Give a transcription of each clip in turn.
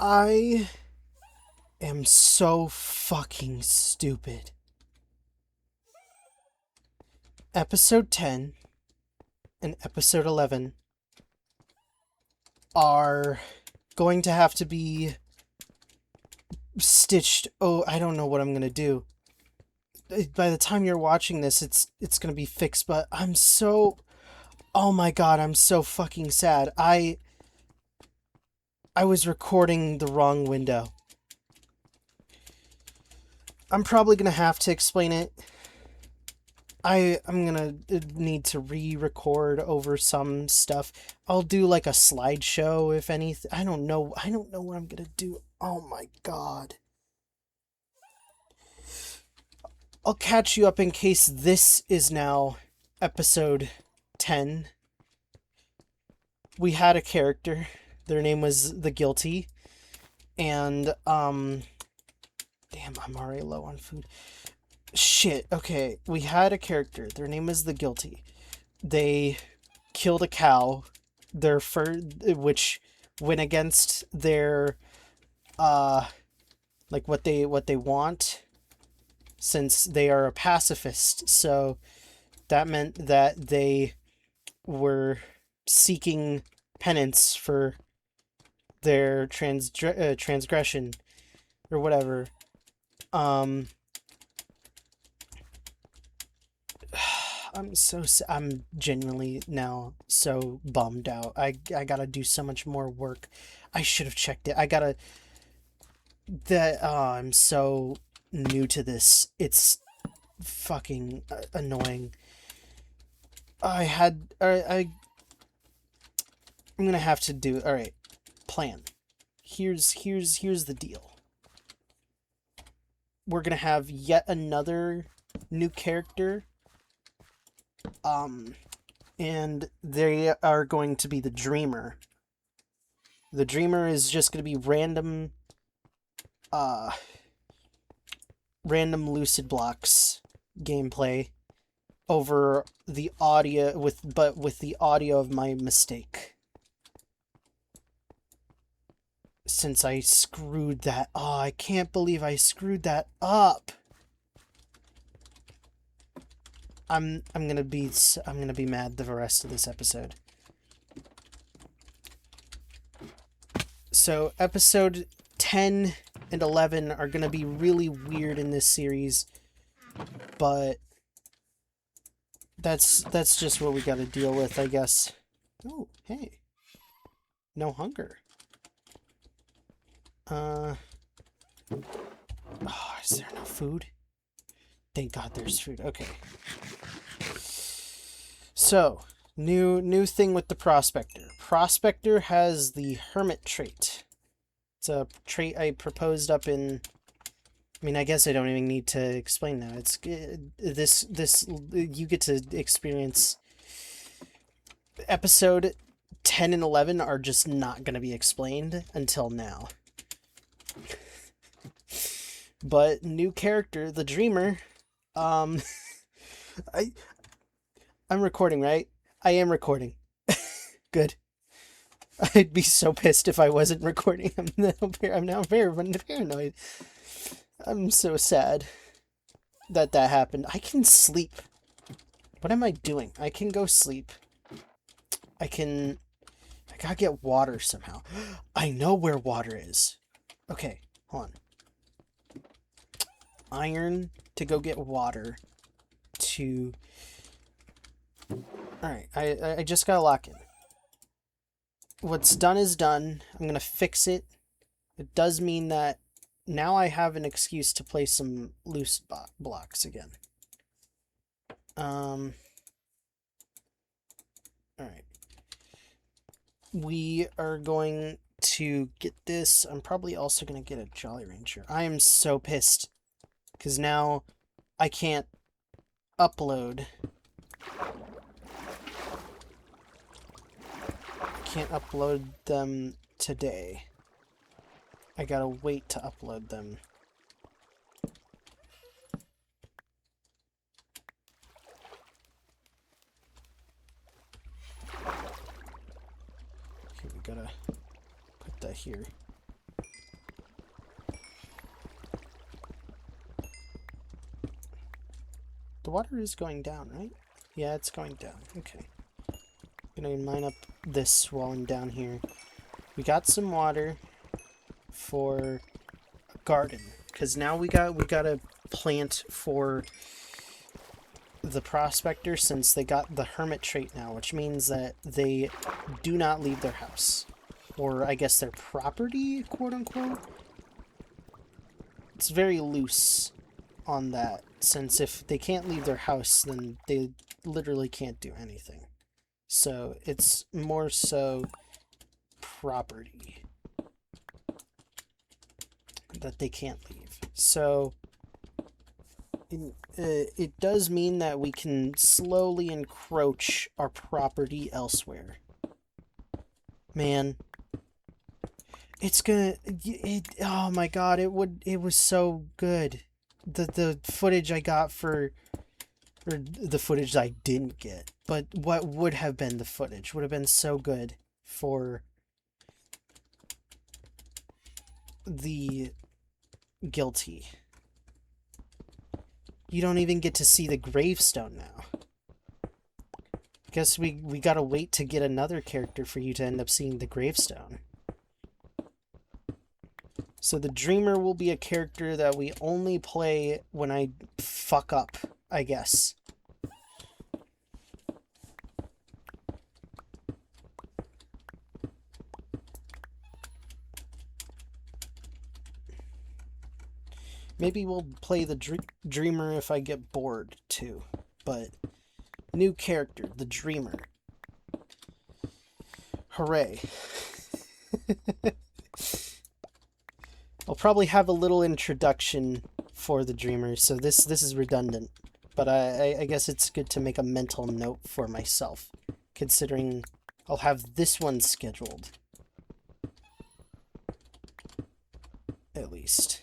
I am so fucking stupid. Episode 10 and episode 11 are going to have to be stitched. Oh, I don't know what I'm going to do. By the time you're watching this, it's going to be fixed, but I'm so oh my god, I'm so fucking sad. I was recording the wrong window. I'm probably going to have to explain it. I'm gonna need to re-record over some stuff. I'll do like a slideshow if anything. I don't know. I don't know what I'm gonna do. Oh my god. I'll catch you up in case this is now episode 10. We had a character. Their name was the Guilty. And damn, I'm already low on food. Shit, okay. We had a character. Their name was the Guilty. They killed a cow, which went against their like what they want, since they are a pacifist. So that meant that they were seeking penance for their transgression or whatever. I'm genuinely now so bummed out. I gotta do so much more work. I should have checked it. I'm so new to this. It's fucking annoying. I'm gonna have to do. All right, plan. Here's the deal. We're gonna have yet another new character. And they are going to be the Dreamer. The Dreamer is just going to be random Lucid Blocks gameplay over the audio with the audio of my mistake. Since I screwed that, I can't believe I screwed that up. I'm gonna be mad the rest of this episode. So episode 10 and 11 are gonna be really weird in this series, but that's just what we gotta deal with, I guess. Oh, hey. No hunger. Is there no food? Thank God there's food. Okay. So, new thing with the Prospector. Prospector has the Hermit trait. It's a trait I proposed up in... I mean, I guess I don't even need to explain that. It's this you get to experience. Episode 10 and 11 are just not going to be explained until now. But new character, the Dreamer. I'm recording, right? I am recording. Good. I'd be so pissed if I wasn't recording. I'm now very paranoid. I'm so sad that happened. I can sleep. What am I doing? I can go sleep. I gotta get water somehow. I know where water is. Okay, hold on. Iron to go get water to... Alright, I just gotta lock in. What's done is done. I'm gonna fix it. It does mean that now I have an excuse to play some loose blocks again. Alright. We are going to get this. I'm probably also going to get a Jolly Rancher. I am so pissed. Because now I can't upload. I can't upload them today. I gotta wait to upload them. Okay, we gotta put that here. the water is going down, right? Yeah, it's going down. Okay. I'm gonna mine up this while I'm down here. We got some water for a garden, because now we got a plant for the prospector, since they got the hermit trait now, which means that they do not leave their house, or I guess their property, quote unquote. It's very loose on that, since if they can't leave their house, then they literally can't do anything. So it's more so property that they can't leave. So it does mean that we can slowly encroach our property elsewhere. Man, it's gonna, oh my god, it was so good. The footage I got for, or the footage I didn't get, but what would have been the footage would have been so good for the guilty. You don't even get to see the gravestone now. Guess we gotta wait to get another character for you to end up seeing the gravestone. So the Dreamer will be a character that we only play when I fuck up, I guess. Maybe we'll play the Dreamer if I get bored, too. But, new character, the Dreamer. Hooray. I'll probably have a little introduction for the Dreamer, so this is redundant. But I guess it's good to make a mental note for myself, considering I'll have this one scheduled. At least.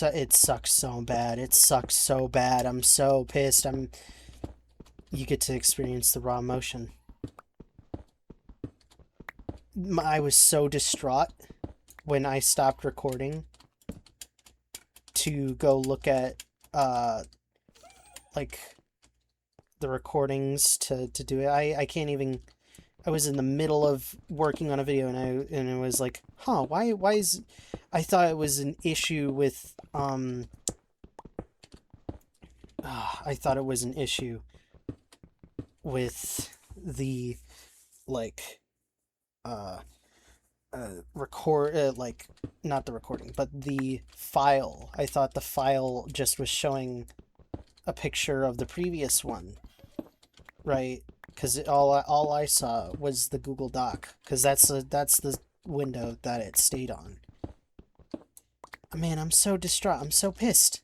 It sucks so bad. It sucks so bad. I'm so pissed. You get to experience the raw emotion. I was so distraught when I stopped recording to go look at like the recordings to do it. I can't even. I was in the middle of working on a video and it was like, huh, why is, I thought it was an issue with I thought it was an issue with the like like not the recording, but the file. I thought the file just was showing a picture of the previous one, right? Because all I saw was the Google Doc, because that's the window that it stayed on. Man, I'm so distraught. I'm so pissed.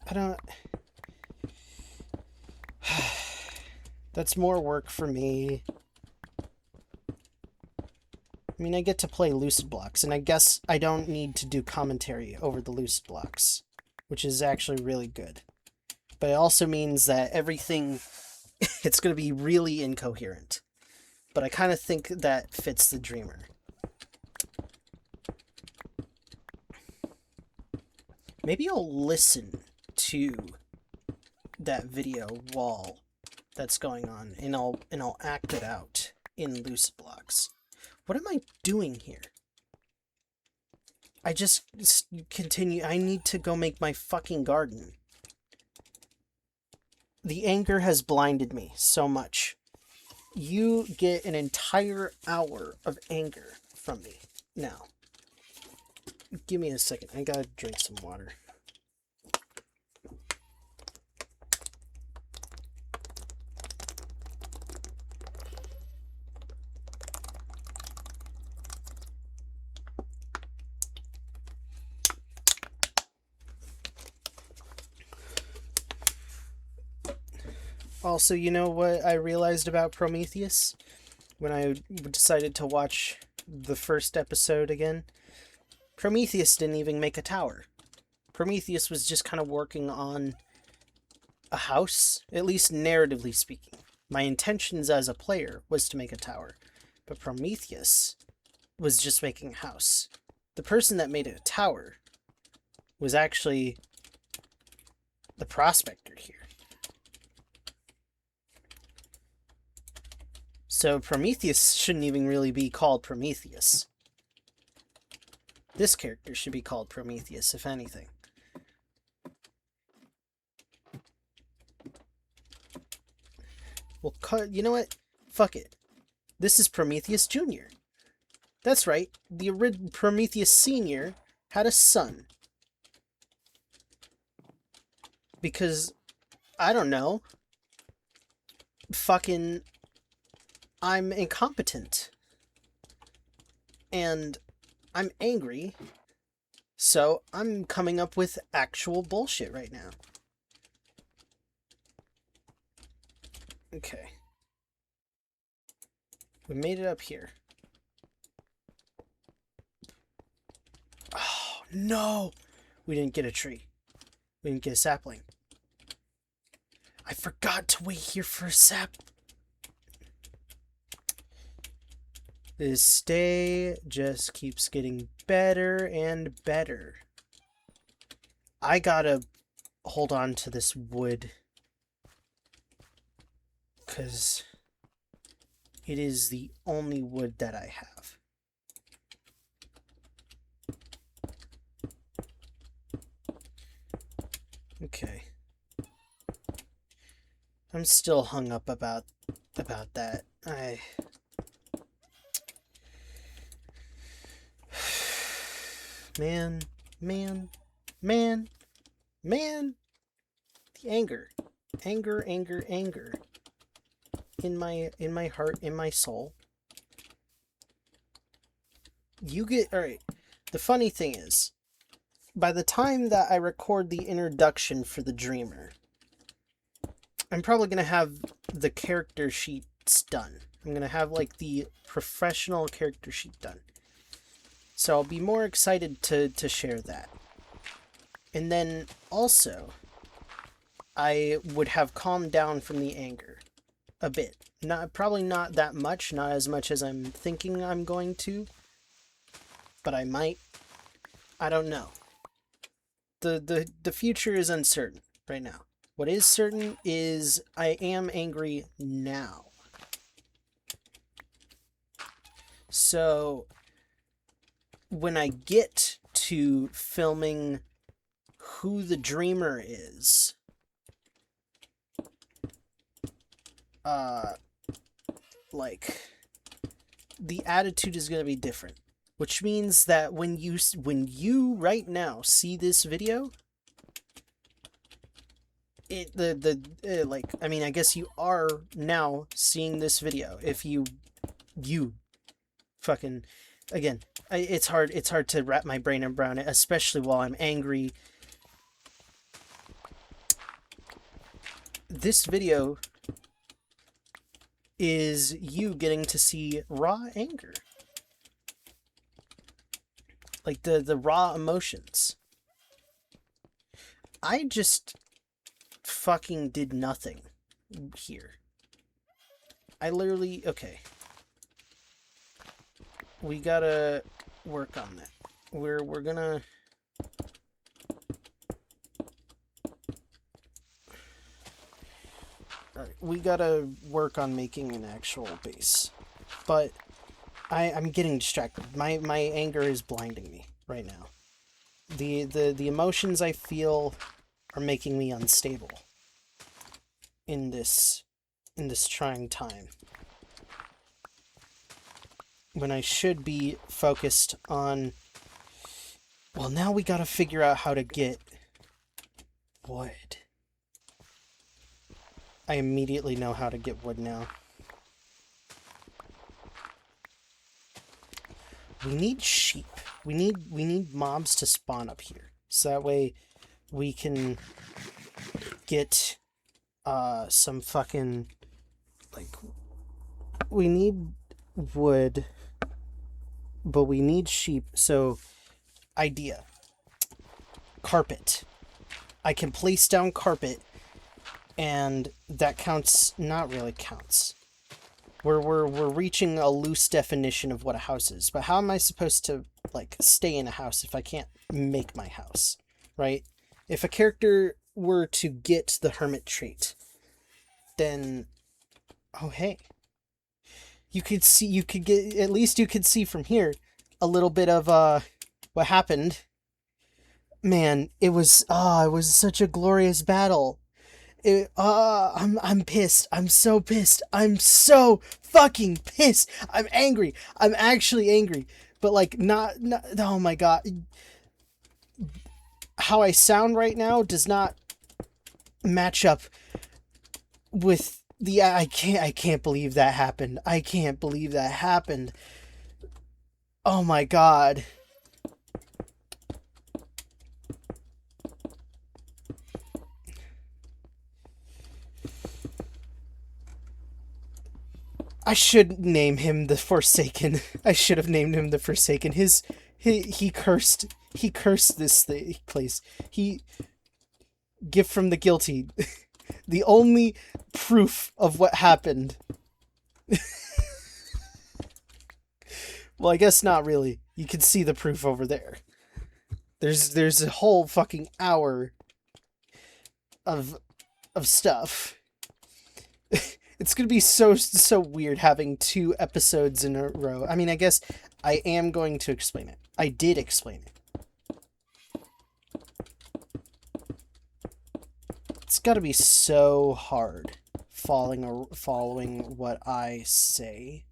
I don't... That's more work for me. I mean, I get to play Lucid Blocks, and I guess I don't need to do commentary over the Lucid Blocks, which is actually really good. But it also means that everything, it's going to be really incoherent. But I kind of think that fits the Dreamer. Maybe I'll listen to that video wall that's going on, and I'll act it out in Lucid Blocks. What am I doing here? I just continue. I need to go make my fucking garden. The anger has blinded me so much. You get an entire hour of anger from me now. Give me a second. I gotta drink some water. Also, you know what I realized about Prometheus when I decided to watch the first episode again? Prometheus didn't even make a tower. Prometheus was just kind of working on a house, at least narratively speaking. My intentions as a player was to make a tower. But Prometheus was just making a house. The person that made a tower was actually the prospector here. So Prometheus shouldn't even really be called Prometheus. This character should be called Prometheus, if anything. Well, you know what? Fuck it. This is Prometheus Jr. That's right. The original Prometheus Sr. had a son. Because, I don't know. Fucking, I'm incompetent. And I'm angry. So I'm coming up with actual bullshit right now. Okay. We made it up here. Oh, no! We didn't get a tree. We didn't get a sapling. I forgot to wait here for a sap. This day just keeps getting better and better. I gotta hold on to this wood. 'Cause it is the only wood that I have. Okay. I'm still hung up about that. Man. The anger. Anger. In my heart, in my soul. Alright. The funny thing is, by the time that I record the introduction for the Dreamer, I'm probably going to have the character sheets done. I'm going to have, like, the professional character sheet done. So I'll be more excited to share that. And then, also, I would have calmed down from the anger. A bit. Probably not that much, not as much as I'm thinking I'm going to. But I might. I don't know. The future is uncertain right now. What is certain is I am angry now. So when I get to filming who the Dreamer is, like, the attitude is going to be different, which means that when you right now see this video, I mean, I guess you are now seeing this video. If you fucking, again, it's hard to wrap my brain around it, especially while I'm angry. This video is you getting to see raw anger. Like the raw emotions. I just fucking did nothing here. I literally, okay. We gotta work on that. We're gonna we gotta work on making an actual base. But I'm getting distracted. My anger is blinding me right now. The emotions I feel are making me unstable in this trying time. When I should be focused on, well, now we gotta figure out how to get wood. I immediately know how to get wood now. We need sheep. We need mobs to spawn up here. So that way we can get some fucking, like, we need wood, but we need sheep. So idea. Carpet. I can place down carpet, and that counts, not really counts. We're reaching a loose definition of what a house is, but how am I supposed to, like, stay in a house if I can't make my house, right? If a character were to get the hermit trait, then, oh hey, you could get, at least you could see from here a little bit of what happened. Man, it was such a glorious battle. I'm pissed. I'm so pissed. I'm so fucking pissed. I'm angry. I'm actually angry. But like not oh my god. How I sound right now does not match up with the I can't believe that happened. I can't believe that happened. Oh my god. I should name him the Forsaken. I should have named him the Forsaken. He cursed this place. He gift from the guilty. The only proof of what happened. Well, I guess not really. You can see the proof over there. There's a whole fucking hour of stuff. It's gonna be so weird having 2 episodes in a row. I mean, I guess I am going to explain it. I did explain it. It's gotta be so hard following what I say.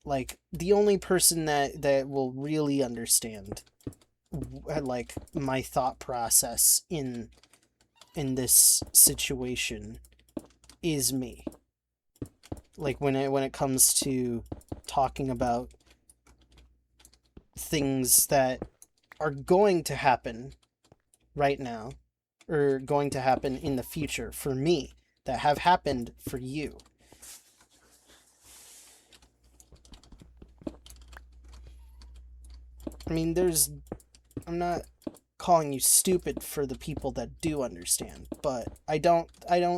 Like, the only person that will really understand, like, my thought process in this situation is me. Like, when it comes to talking about things that are going to happen right now, or going to happen in the future for me, that have happened for you. I mean, I'm not calling you stupid for the people that do understand, but I don't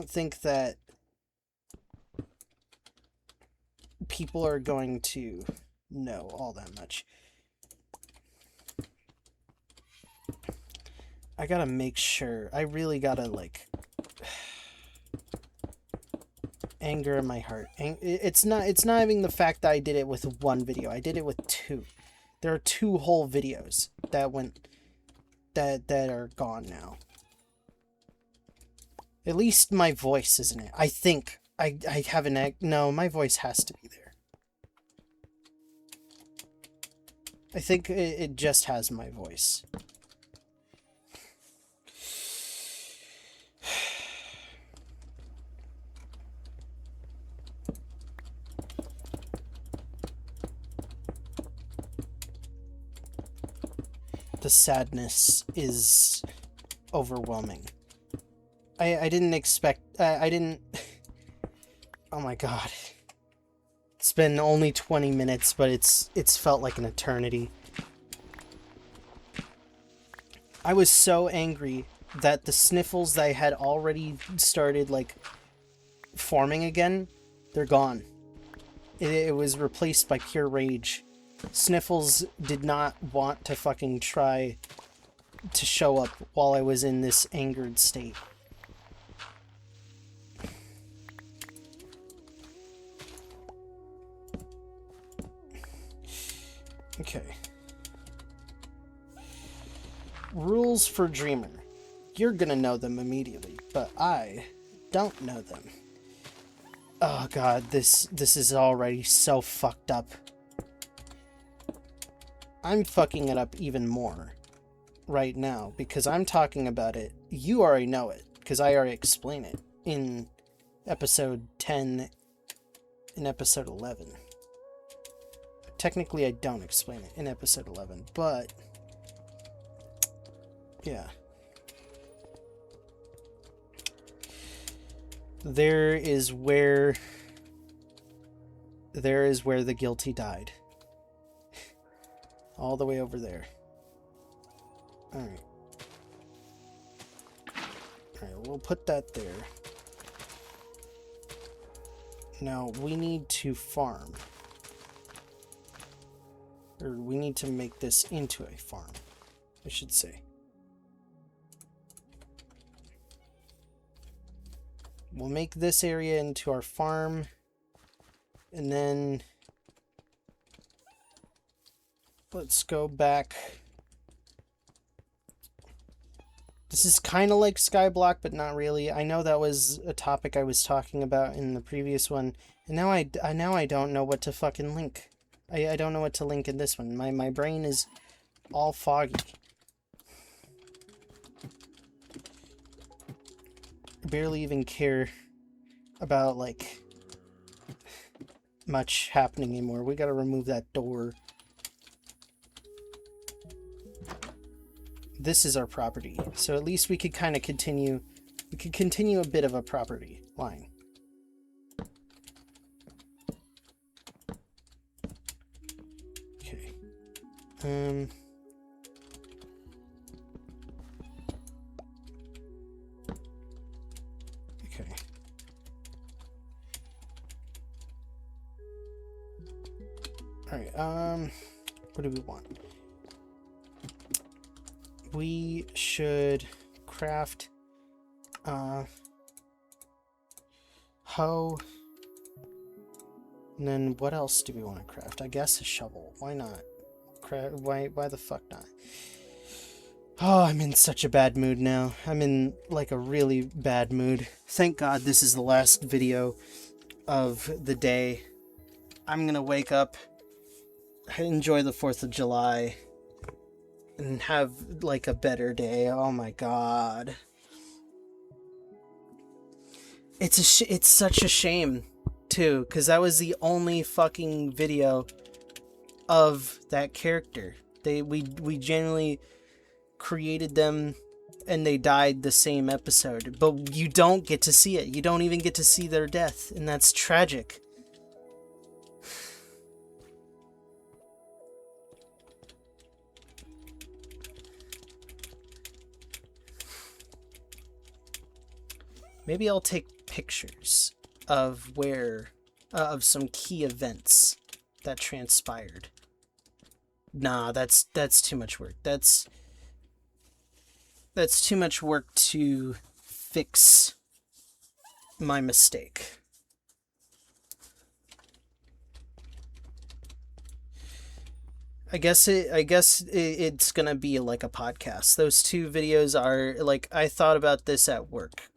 think that people are going to know all that much. I gotta make sure. I really gotta, like, anger in my heart. It's not even the fact that I did it with 1 video. I did it with 2. There are 2 whole videos that are gone now. At least my voice isn't it. I think I have no, my voice has to be there. I think it just has my voice. The sadness is overwhelming. I didn't expect... I didn't... Oh my god. It's been only 20 minutes, but it's felt like an eternity. I was so angry that the sniffles that I had already started, like, forming again, they're gone. It was replaced by pure rage. Sniffles did not want to fucking try to show up while I was in this angered state. Okay. Rules for Dreamer. You're gonna know them immediately, but I don't know them. Oh god, this is already so fucked up. I'm fucking it up even more right now because I'm talking about it. You already know it because I already explained it in episode 10 and episode 11. Technically, I don't explain it in episode 11, but yeah. There is where the guilty died. All the way over there. Alright. Alright, we'll put that there. Now, we need to farm. Or we need to make this into a farm, I should say. We'll make this area into our farm. And then let's go back. This is kind of like Skyblock, but not really. I know that was a topic I was talking about in the previous one, and now I don't know what to fucking link. I don't know what to link in this one. My brain is all foggy. I barely even care about, like, much happening anymore. We gotta remove that door. This is our property, so at least we could kind of continue. We could continue a bit of a property line. Okay. Okay. All right. What do we want? We should craft hoe, and then what else do we want to craft? I guess a shovel. Why not? Why the fuck not? Oh, I'm in such a bad mood now. I'm in like a really bad mood. Thank God this is the last video of the day. I'm gonna wake up, enjoy the 4th of July, and have like a better day. Oh my God. It's such a shame too, because that was the only fucking video of that character. We genuinely created them and they died the same episode, but you don't get to see it. You don't even get to see their death, and that's tragic. Maybe I'll take pictures of of some key events that transpired. Nah, that's too much work. That's too much work to fix my mistake. I guess it's gonna be like a podcast. Those 2 videos are like, I thought about this at work.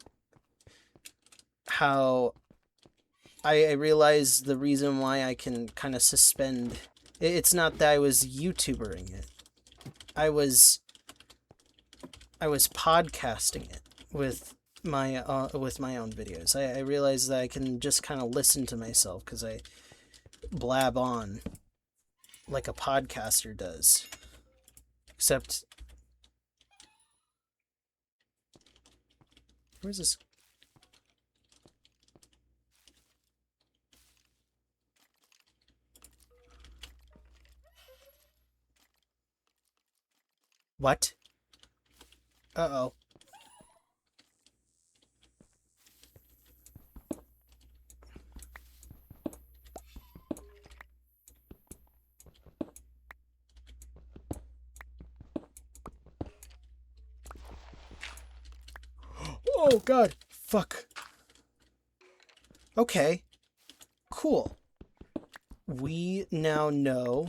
How I realized the reason why I can kind of suspend. It's not that I was YouTubering it. I was podcasting it with my own videos. I realized that I can just kind of listen to myself because I blab on like a podcaster does. Except, where's this? What? Uh-oh. Oh, God. Fuck. Okay. Cool. We now know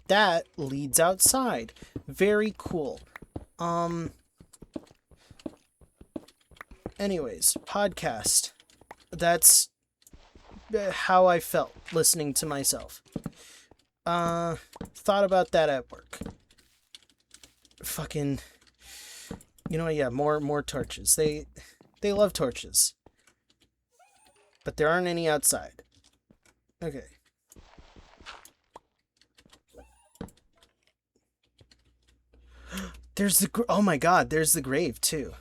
that leads outside. Very cool. Anyways, podcast. That's how I felt listening to myself. Thought about that at work. Fucking, you know what? Yeah, more torches. They love torches. But there aren't any outside. Okay. There's the oh my God, there's the grave too.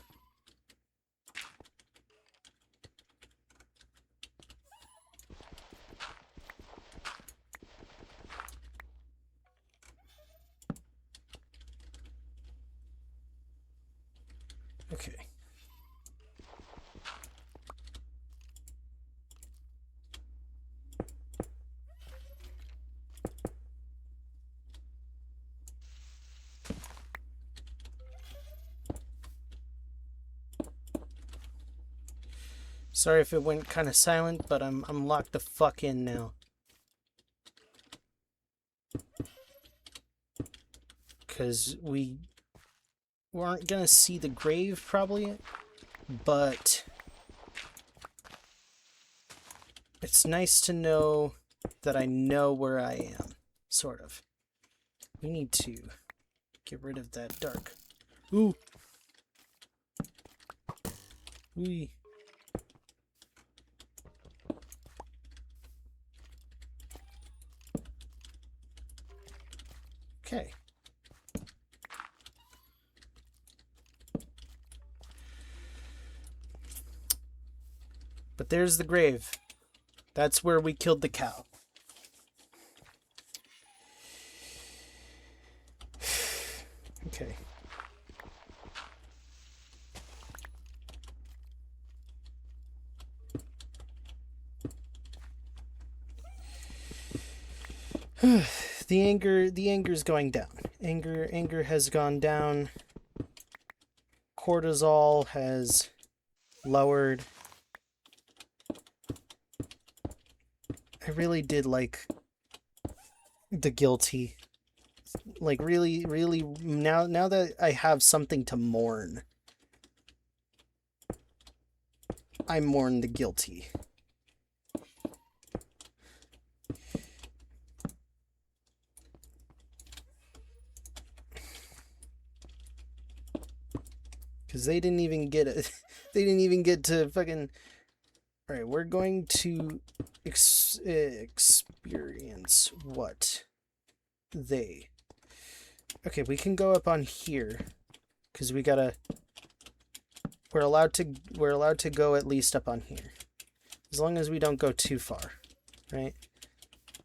Okay. Sorry if it went kind of silent, but I'm locked the fuck in now. Because we aren't gonna see the grave probably, but it's nice to know that I know where I am, sort of. We need to get rid of that dark. Ooh. Ooh. Okay. But there's the grave. That's where we killed the cow. Okay. the anger's going down. Anger has gone down. Cortisol has lowered. I really did like the guilty. Like really now that I have something to mourn, I mourn the guilty. Because they didn't even get it. They didn't even get to fucking... Alright, we're going to experience what they... Okay, we can go up on here. Because we gotta... We're allowed to go at least up on here. As long as we don't go too far. Right?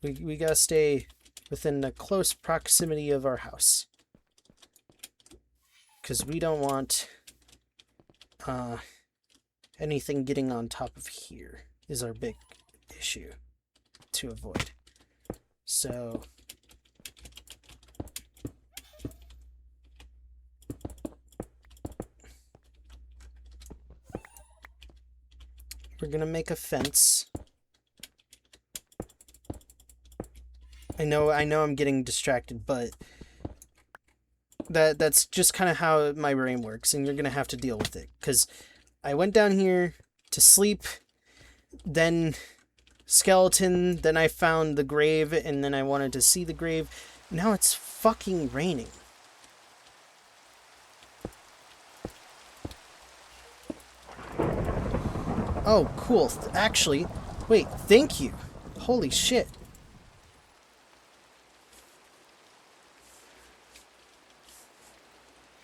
We gotta stay within the close proximity of our house. Because we don't want... anything getting on top of here is our big issue to avoid. So we're gonna make a fence. I know I'm getting distracted, but that's just kind of how my brain works, and you're gonna have to deal with it, because I went down here to sleep, then skeleton, then I found the grave, and then I wanted to see the grave. Now it's fucking raining. Oh, cool. Actually, wait, thank you. Holy shit.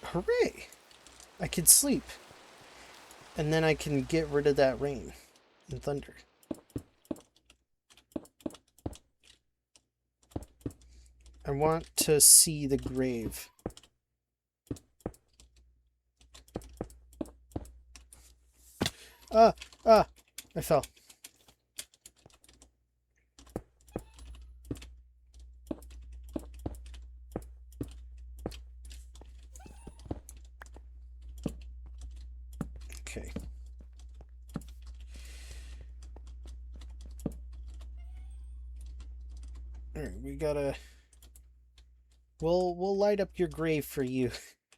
Hooray! I can sleep. And then I can get rid of that rain and thunder. I want to see the grave. I fell. Okay. Alright, we gotta... We'll light up your grave for you.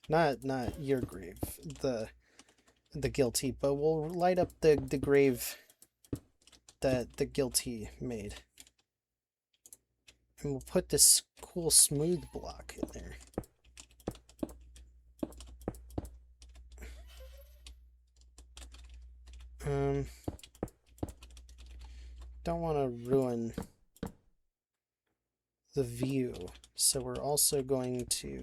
Not your grave, the guilty, but we'll light up the grave that the guilty made. And we'll put this cool smooth block in there. Don't want to ruin the view, so we're also going to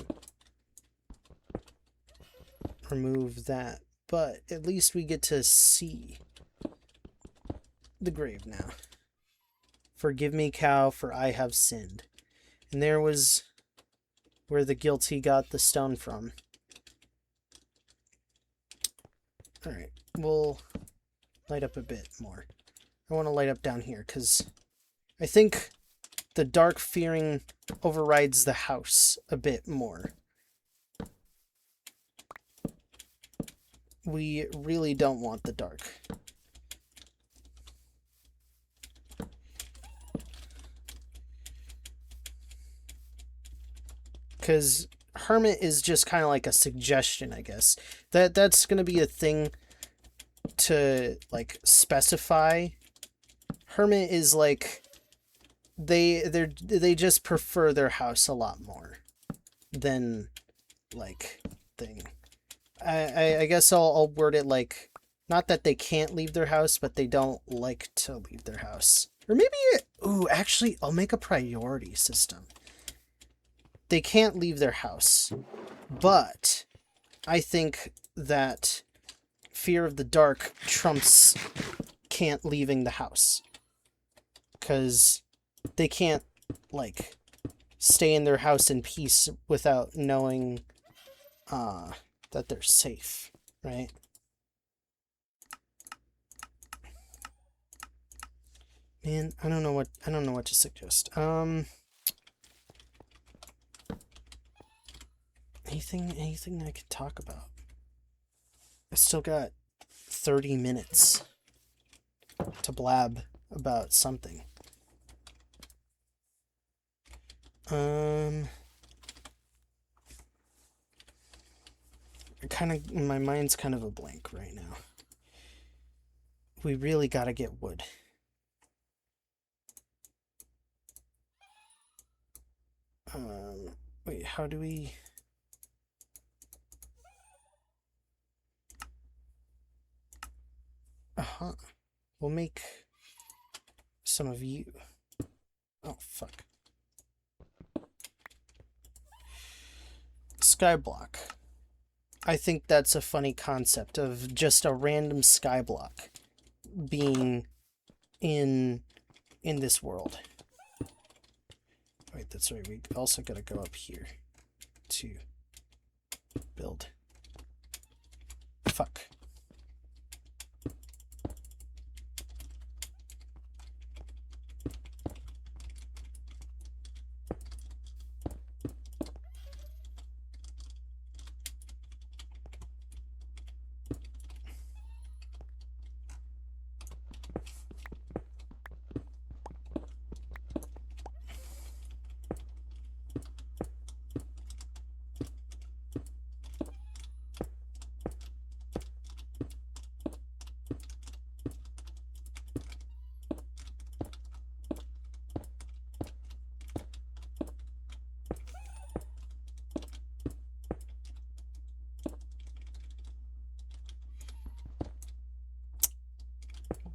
remove that, but at least we get to see the grave now. Forgive me, cow, for I have sinned. And there was where the guilty got the stone from. Alright, we'll light up a bit more. I want to light up down here, because I think the dark fearing overrides the house a bit more. We really don't want the dark. Because hermit is just kind of like a suggestion, I guess. That's going to be a thing to, like, specify. Hermit is like, they just prefer their house a lot more than, like, thing. I guess I'll word it like, not that they can't leave their house, but they don't like to leave their house. Or maybe, ooh, actually, I'll make a priority system. They can't leave their house, but I think that fear of the dark trumps can't leaving the house. Because they can't, like, stay in their house in peace without knowing that they're safe, right? Man, I don't know what to suggest. Anything I could talk about? I still got 30 minutes to blab about something. My mind's kind of a blank right now. We really gotta get wood. Wait, how do we... Uh-huh. We'll make some of you. Oh, fuck. Skyblock. I think that's a funny concept of just a random skyblock being in this world. Wait, that's right. We also gotta go up here to build. Fuck.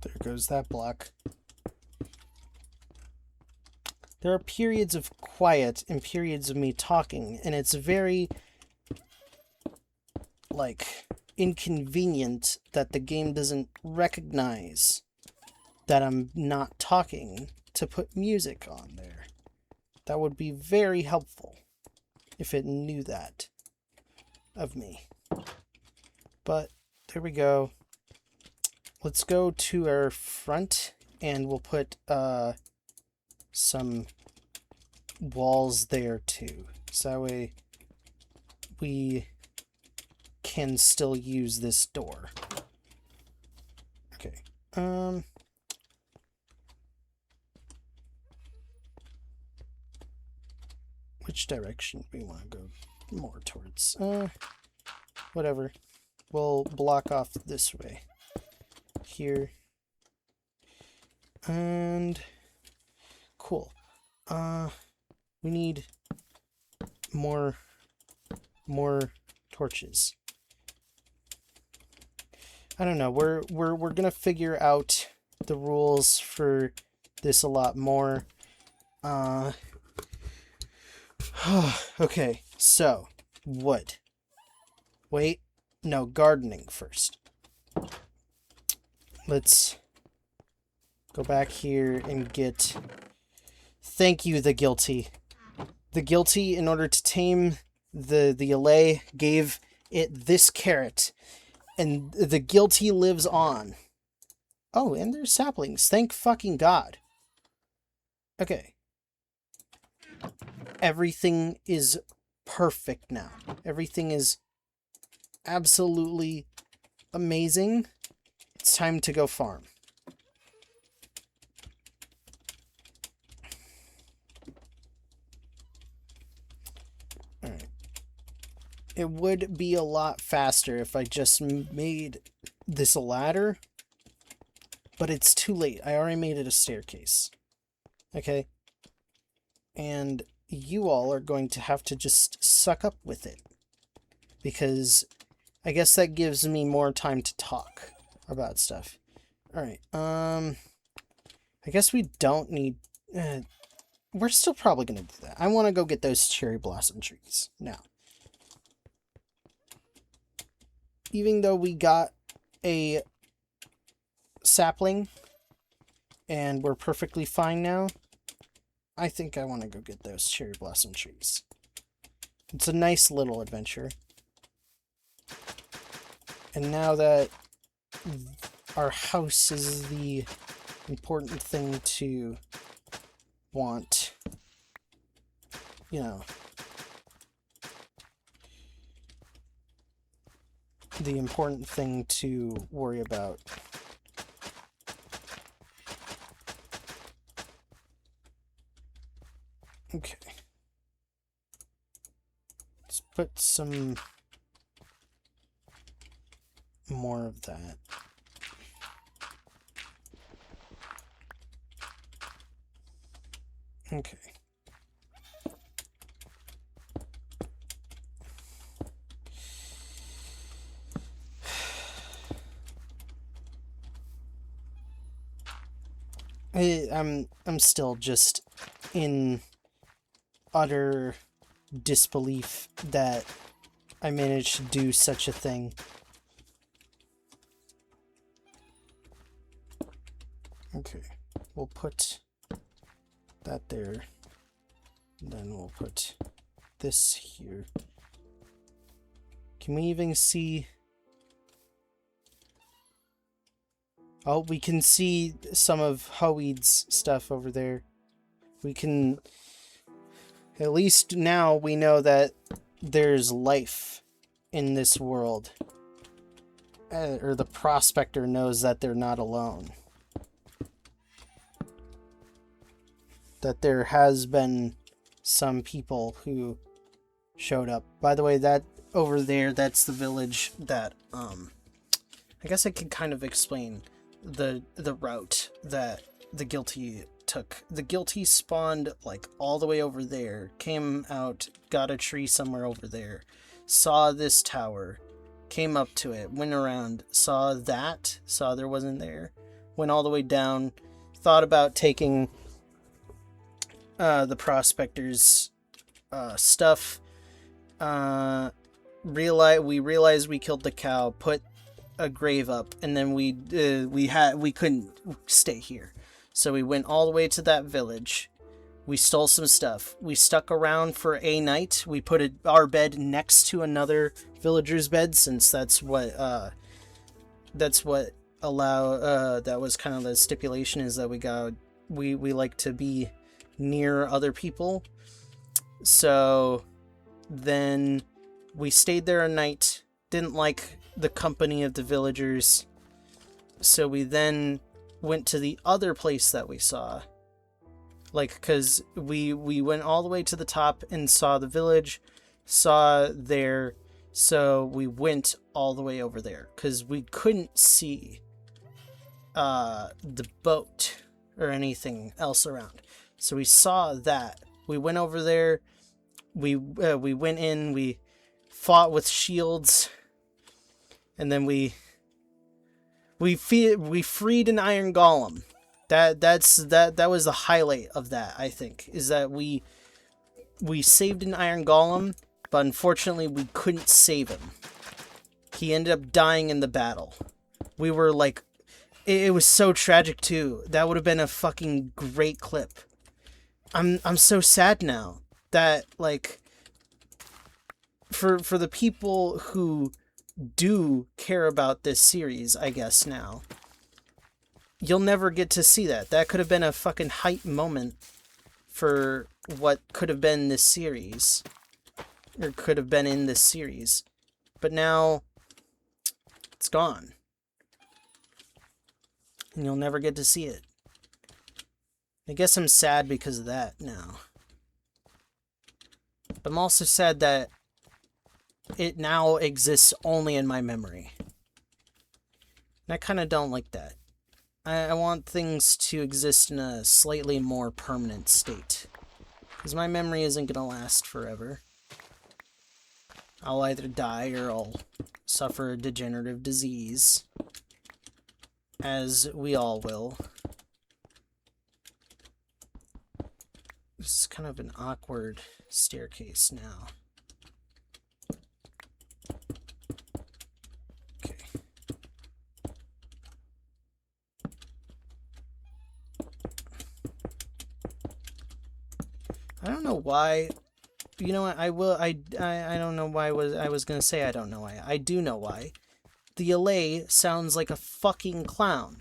There goes that block. There are periods of quiet and periods of me talking, and it's very, like, inconvenient that the game doesn't recognize that I'm not talking to put music on there. That would be very helpful if it knew that of me. But there we go. Let's go to our front and we'll put some walls there too. So that way we can still use this door. Okay. Which direction do we want to go more towards? Whatever. We'll block off this way. Here. And cool. We need more torches. I don't know. We're gonna figure out the rules for this a lot more. Okay, so wood. Wait, no, gardening first. Let's go back here and get... Thank you, the guilty. The guilty, in order to tame the allay, gave it this carrot. And the guilty lives on. Oh, and there's saplings. Thank fucking God. Okay. Everything is perfect now. Everything is absolutely amazing. It's time to go farm. It would be a lot faster if I just made this a ladder, but it's too late. I already made it a staircase. Okay? And you all are going to have to just suck up with it, because I guess that gives me more time to talk about stuff. Alright, I guess we don't need... we're still probably gonna do that. I want to go get those cherry blossom trees now. Even though we got a sapling and we're perfectly fine now, I think I want to go get those cherry blossom trees. It's a nice little adventure. And now that our house is the important thing to want, you know, the important thing to worry about. Okay. Let's put some more of that. Okay. I'm still just in utter disbelief that I managed to do such a thing. Okay, we'll put that there. Then we'll put this here. Can we even see? Oh, we can see some of Howeed's stuff over there. We can... At least now we know that there's life in this world. Or the prospector knows that they're not alone. That there has been some people who showed up. By the way, that over there, that's the village that, I guess I can kind of explain the route that the guilty took. The guilty spawned like all the way over there, came out, got a tree somewhere over there, saw this tower, came up to it, went around, saw that, saw there wasn't there, went all the way down, thought about taking the prospector's stuff, we realized we killed the cow, put a grave up, and then we couldn't stay here, so we went all the way to that village. We stole some stuff. We stuck around for a night. We put our bed next to another villager's bed, since that was kind of the stipulation, is that we like to be near other people. So then we stayed there a night, didn't like the company of the villagers, so we then went to the other place that we saw, like, because we went all the way to the top and saw the village, saw there, so we went all the way over there because we couldn't see the boat or anything else around. So we saw that. We went over there. We went in. We fought with shields, and then we freed an iron golem. That was the highlight of that, I think, is that we saved an iron golem, but unfortunately we couldn't save him. He ended up dying in the battle. We were like, it was so tragic too. That would have been a fucking great clip. I'm so sad now that, like, for the people who do care about this series, I guess now, you'll never get to see that. That could have been a fucking hype moment for what could have been this series, or could have been in this series, but now it's gone, and you'll never get to see it. I guess I'm sad because of that now. But I'm also sad that it now exists only in my memory. And I kind of don't like that. I want things to exist in a slightly more permanent state. Because my memory isn't going to last forever. I'll either die or I'll suffer a degenerative disease. As we all will. This is kind of an awkward staircase now. Okay. I don't know why. You know what? I don't know why I was gonna say I don't know why. I do know why. The LA sounds like a fucking clown.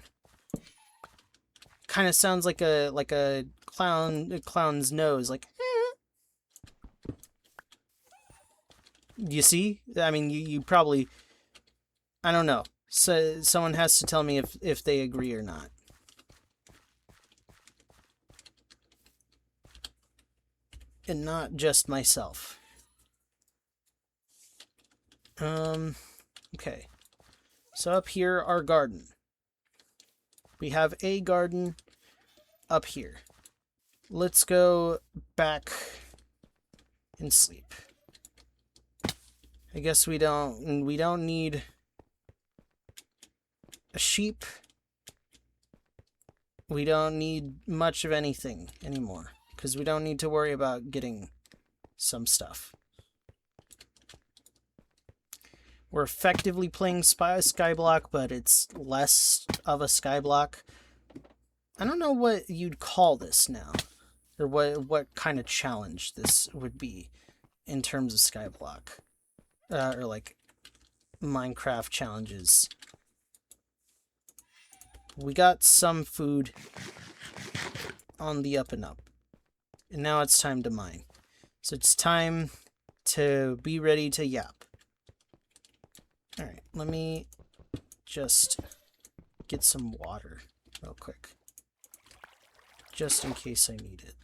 Kind of sounds like a clown's nose, like. You see? I mean, you probably. I don't know. So someone has to tell me if they agree or not. And not just myself. Okay. So up here, our garden. We have a garden up here. Let's go back and sleep. I guess we don't need a sheep. We don't need much of anything anymore. Because we don't need to worry about getting some stuff. We're effectively playing Skyblock, but it's less of a Skyblock. I don't know what you'd call this now. Or what kind of challenge this would be in terms of Skyblock. Or like Minecraft challenges. We got some food on the up and up. And now it's time to mine. So it's time to be ready to yap. Alright, let me just get some water real quick. Just in case I need it.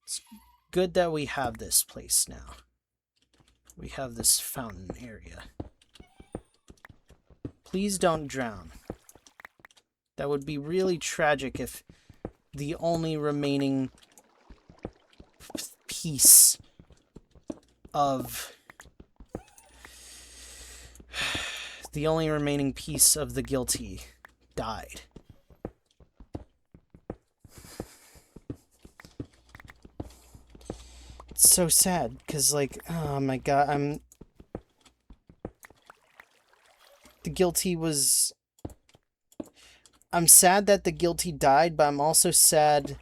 It's good that we have this place now. We have this fountain area. Please don't drown. That would be really tragic if the only remaining piece of the guilty died. It's so sad because, like, oh my god, the guilty was. I'm sad that the guilty died, but I'm also sad.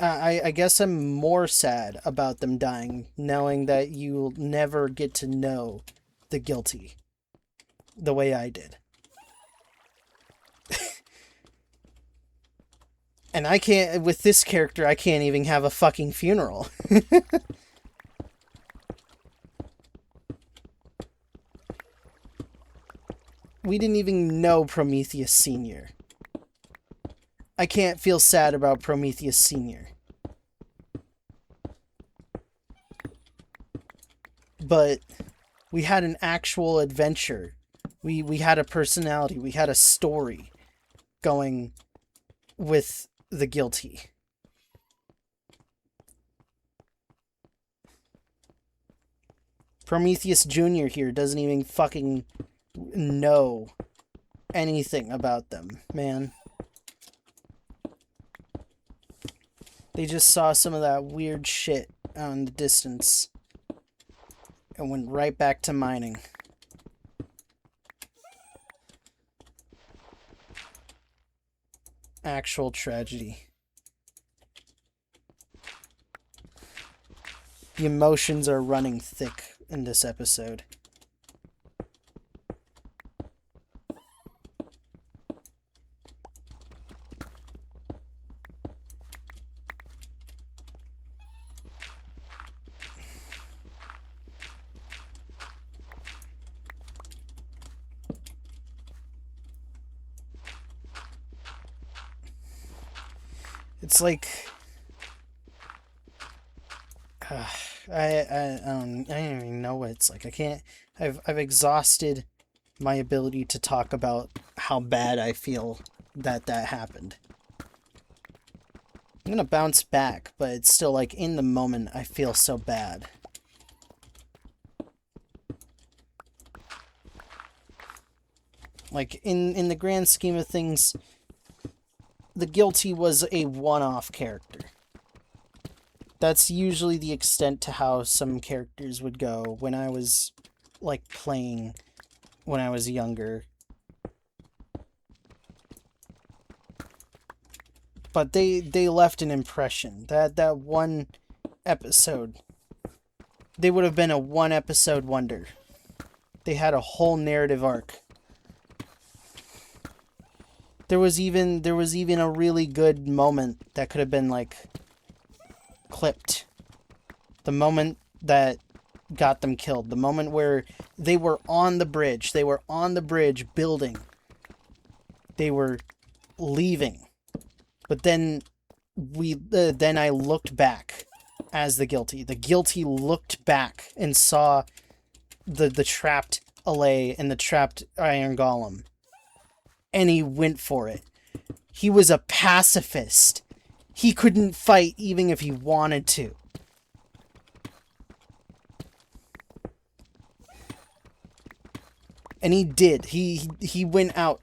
I guess I'm more sad about them dying, knowing that you'll never get to know the guilty the way I did. And I can't, with this character, I can't even have a fucking funeral. We didn't even know Prometheus Sr. I can't feel sad about Prometheus Sr. But we had an actual adventure. We had a personality. We had a story going with the guilty. Prometheus Jr. here doesn't even fucking know anything about them, man. They just saw some of that weird shit out in the distance and went right back to mining. Actual tragedy. The emotions are running thick in this episode. It's like... I don't even know what it's like. I can't. I've exhausted my ability to talk about how bad I feel that happened. I'm gonna bounce back, but it's still like in the moment I feel so bad. Like in the grand scheme of things, the Guilty was a one-off character. That's usually the extent to how some characters would go when I was like playing when I was younger. But they left an impression. That one episode, they would have been a one episode wonder. They had a whole narrative arc. There was even a really good moment that could have been like clipped. The moment that got them killed. The moment where they were on the bridge. They were on the bridge building. They were leaving. But then then I looked back as the Guilty. The Guilty looked back and saw the trapped Allay and the trapped Iron Golem. And he went for it. He was a pacifist. He couldn't fight even if he wanted to. And he did. He went out.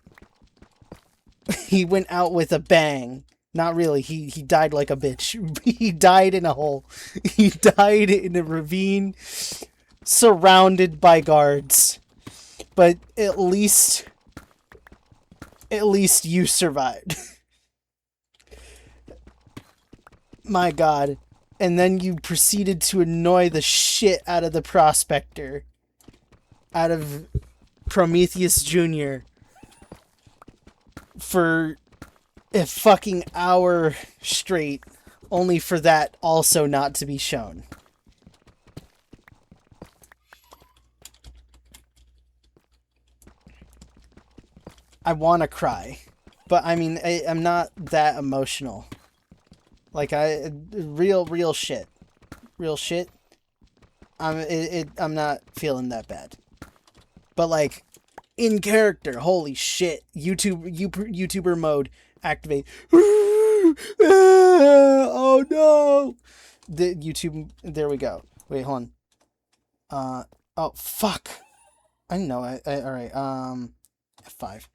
He went out with a bang. Not really. He died like a bitch. He died in a hole. He died in a ravine surrounded by guards. But at least you survived. My God. And then you proceeded to annoy the shit out of the prospector. Out of Prometheus Jr. for a fucking hour straight, only for that also not to be shown. I want to cry, but I mean, I'm not that emotional. Like real shit, I'm not feeling that bad. But like, in character, holy shit, YouTuber mode activate. Oh no! The YouTube, there we go. Wait, hold on. Oh fuck! I know. Alright. F5.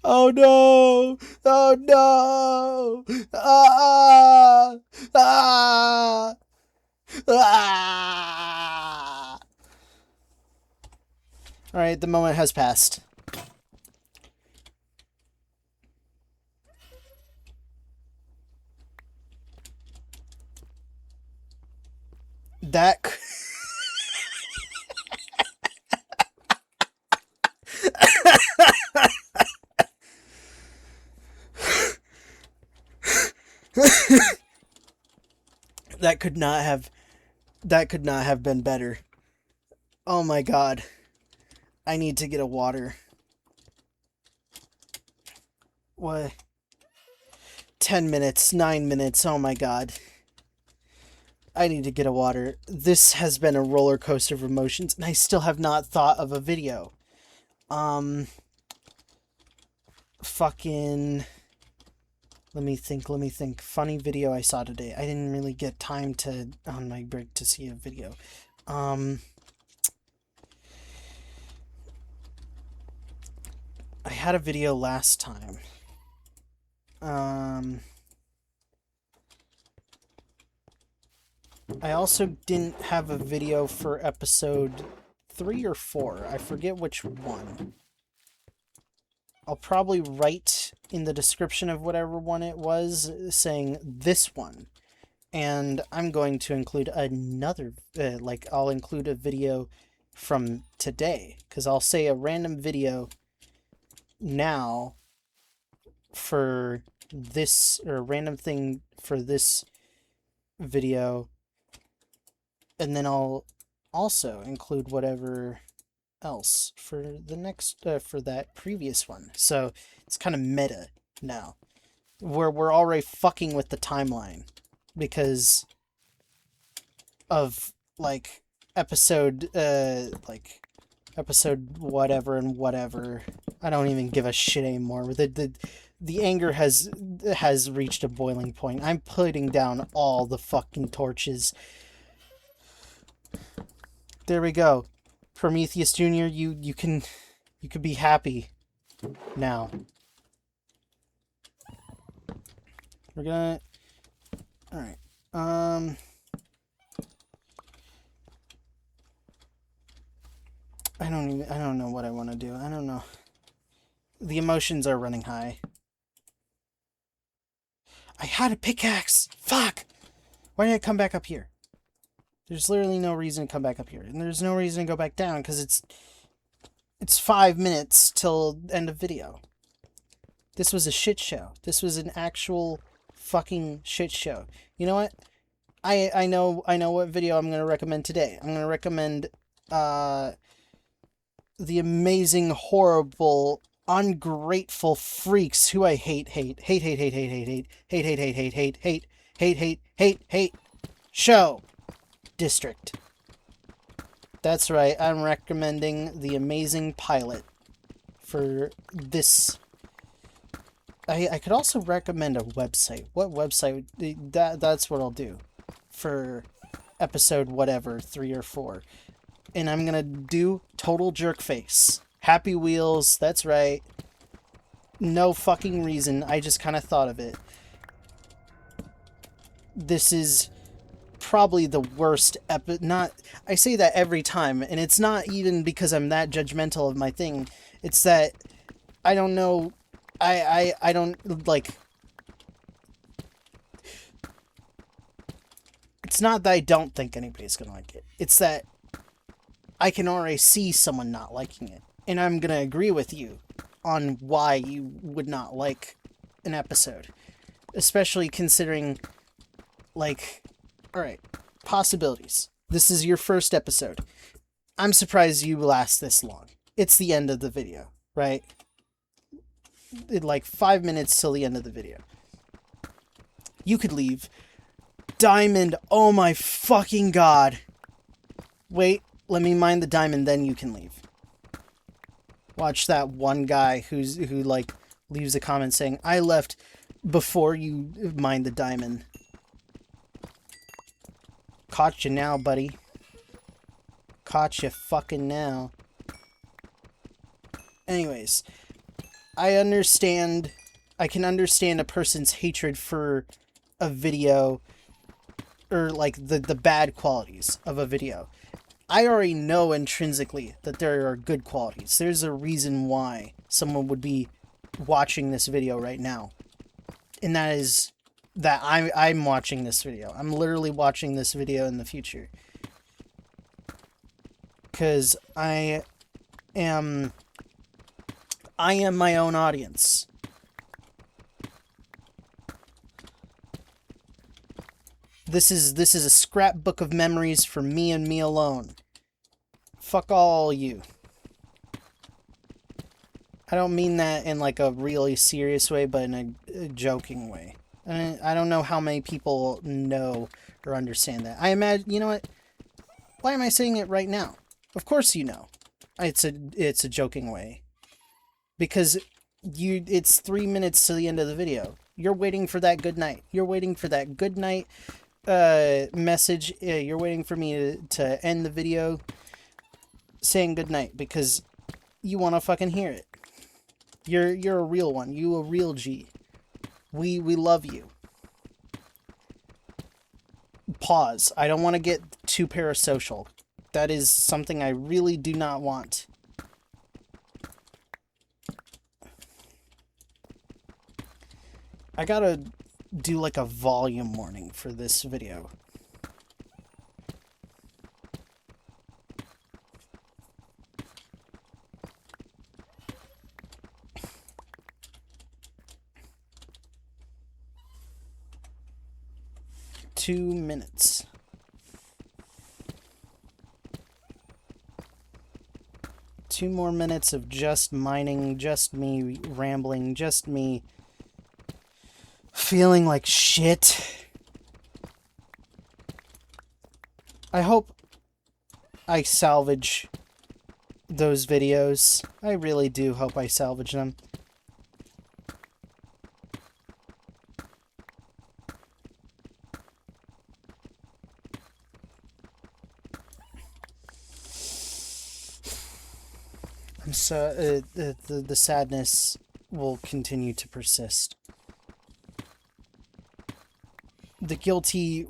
Oh no! Oh no! Ah! Ah! Ah! Alright, the moment has passed. That... that could not have been better. Oh my God. I need to get a water. What? 10 minutes, 9 minutes, oh my God. I need to get a water. This has been a roller coaster of emotions, and I still have not thought of a video. Fucking... Let me think. Funny video I saw today. I didn't really get time to, on my break, to see a video. I had a video last time. I also didn't have a video for episode 3 or 4. I forget which one. I'll probably write in the description of whatever one it was saying this one. And I'm going to include another, I'll include a video from today. Because I'll say a random video now for this, or a random thing for this video. And then I'll also include whatever else for the next, for that previous one. So it's kind of meta now. We're already fucking with the timeline. Because of like episode episode whatever and whatever. I don't even give a shit anymore. The anger has reached a boiling point. I'm putting down all the fucking torches. There we go. Prometheus Jr., you can be happy now. We're gonna... Alright. I don't know what I want to do. I don't know. The emotions are running high. I had a pickaxe! Fuck! Why did I come back up here? There's literally no reason to come back up here. And there's no reason to go back down, because it's 5 minutes till end of video. This was a shit show. This was an actual fucking shit show. You know what? I know what video I'm going to recommend today. I'm going to recommend the amazing, horrible, ungrateful freaks who I hate show district. That's right, I'm recommending the amazing pilot for this. I could also recommend a website. What website? That's what I'll do for episode whatever, 3 or 4. And I'm gonna do Total Jerkface. Happy Wheels, that's right. No fucking reason, I just kind of thought of it. This is probably the worst I say that every time, and it's not even because I'm that judgmental of my thing. It's that I don't know. I don't like. It's not that I don't think anybody's gonna like it. It's that I can already see someone not liking it. And I'm gonna agree with you on why you would not like an episode. Especially considering, like, alright, possibilities. This is your first episode. I'm surprised you last this long. It's the end of the video, right? Like 5 minutes till the end of the video. You could leave. Diamond, oh my fucking god. Wait, let me mine the diamond, then you can leave. Watch that one guy who like leaves a comment saying, I left before you mined the diamond. Caught you now, buddy. Caught you fucking now. Anyways, I can understand a person's hatred for a video, or like the bad qualities of a video. I already know intrinsically that there are good qualities. There's a reason why someone would be watching this video right now. And that is that I'm watching this video. I'm literally watching this video in the future. Because I am my own audience. This is a scrapbook of memories for me and me alone. Fuck all you. I don't mean that in like a really serious way, but in a joking way. I don't know how many people know or understand that. I imagine, you know what? Why am I saying it right now? Of course you know. It's a joking way. Because it's 3 minutes to the end of the video. You're waiting for that good night. You're waiting for that good night message. You're waiting for me to end the video saying good night because you want to fucking hear it. You're a real one. You a real G. We love you. Pause. I don't want to get too parasocial. That is something I really do not want. I gotta do like a volume warning for this video. Two minutes. Two more minutes of just mining, just me rambling, just me feeling like shit. I hope I salvage those videos. I really do hope I salvage them. I'm so the sadness will continue to persist. The guilty.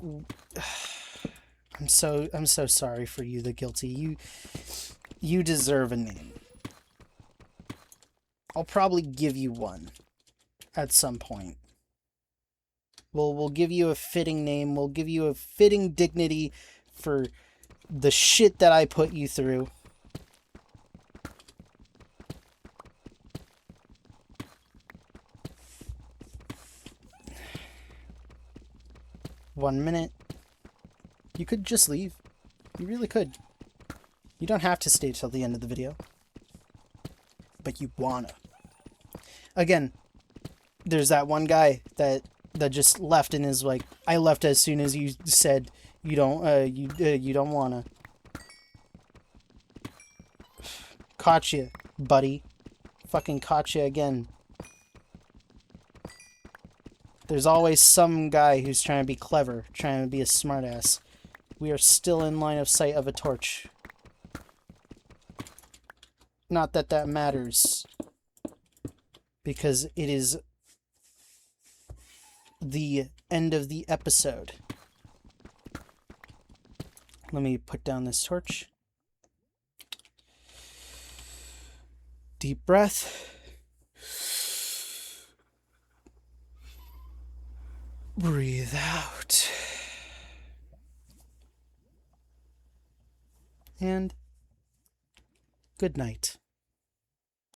I'm so sorry for you, the guilty. You deserve a name. I'll probably give you one at some point. We'll give you a fitting name. We'll give you a fitting dignity for the shit that I put you through. One minute. You could just leave. You really could. You don't have to stay till the end of the video. But you wanna. Again, there's that one guy that just left and is like, I left as soon as you said you don't wanna. Caught you, buddy. Fucking caught you again. There's always some guy who's trying to be clever, trying to be a smartass. We are still in line of sight of a torch. Not that that matters, because it is the end of the episode. Let me put down this torch. Deep breath. Breathe out. And good night.